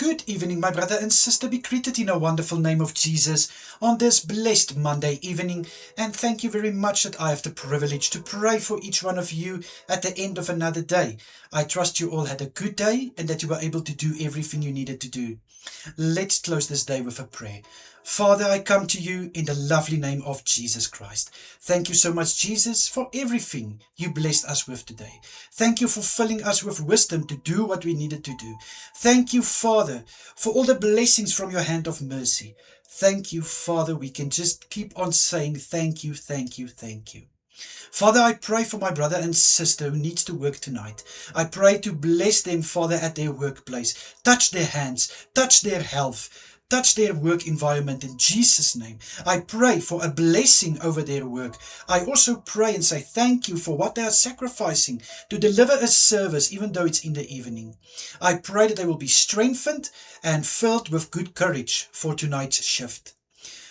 Good evening, my brother and sister. Be greeted in a wonderful name of Jesus on this blessed Monday evening. And thank you very much that I have the privilege to pray for each one of you at the end of another day. I trust you all had a good day and that you were able to do everything you needed to do. Let's close this day with a prayer. Father, I come to you in the lovely name of Jesus Christ. Thank you so much, Jesus, for everything you blessed us with today. Thank you for filling us with wisdom to do what we needed to do. Thank you, Father, for all the blessings from your hand of mercy. Thank you, Father. We can just keep on saying thank you, thank you, thank you. Father, I pray for my brother and sister who needs to work tonight. I pray to bless them, Father, at their workplace. Touch their hands, touch their health, touch their work environment in Jesus' name. I pray for a blessing over their work. I also pray and say thank you for what they are sacrificing to deliver a service, even though it's in the evening. I pray that they will be strengthened and filled with good courage for tonight's shift.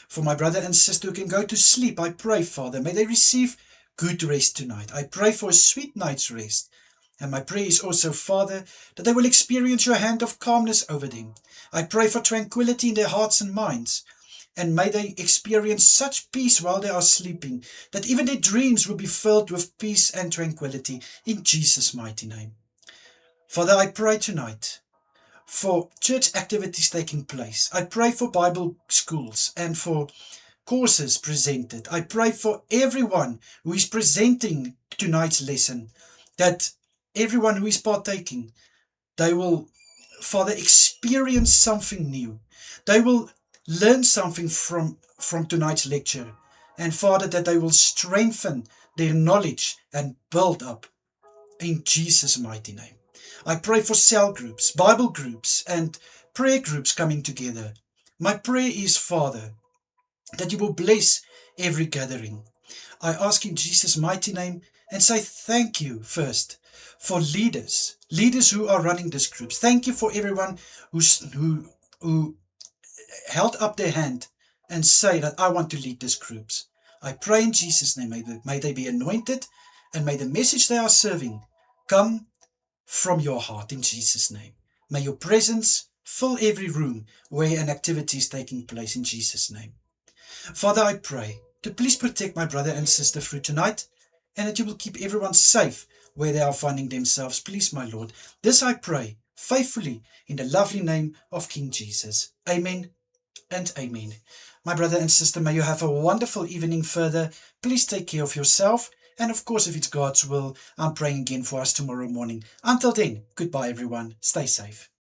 For my brother and sister who can go to sleep, I pray, Father, may they receive good rest tonight. I pray for a sweet night's rest. And my prayer is also, Father, that they will experience your hand of calmness over them. I pray for tranquility in their hearts and minds. And may they experience such peace while they are sleeping, that even their dreams will be filled with peace and tranquility in Jesus' mighty name. Father, I pray tonight for church activities taking place. I pray for Bible schools and for courses presented. I pray for everyone who is presenting tonight's lesson, that everyone who is partaking, they will, Father, experience something new. They will learn something from tonight's lecture. And Father, that they will strengthen their knowledge and build up in Jesus' mighty name. I pray for cell groups, Bible groups, and prayer groups coming together. My prayer is, Father, that you will bless every gathering. I ask in Jesus' mighty name and say thank you first for leaders who are running these groups. Thank you for everyone who held up their hand and say that I want to lead these groups. I pray in Jesus' name, may they be anointed, and may the message they are serving come from your heart in Jesus' name. May your presence fill every room where an activity is taking place in Jesus' name. Father, I pray to please protect my brother and sister through tonight, and that you will keep everyone safe where they are finding themselves. Please, my Lord. This I pray faithfully in the lovely name of King Jesus. Amen and amen. My brother and sister, may you have a wonderful evening further. Please take care of yourself. And of course, if it's God's will, I'm praying again for us tomorrow morning. Until then, goodbye everyone. Stay safe.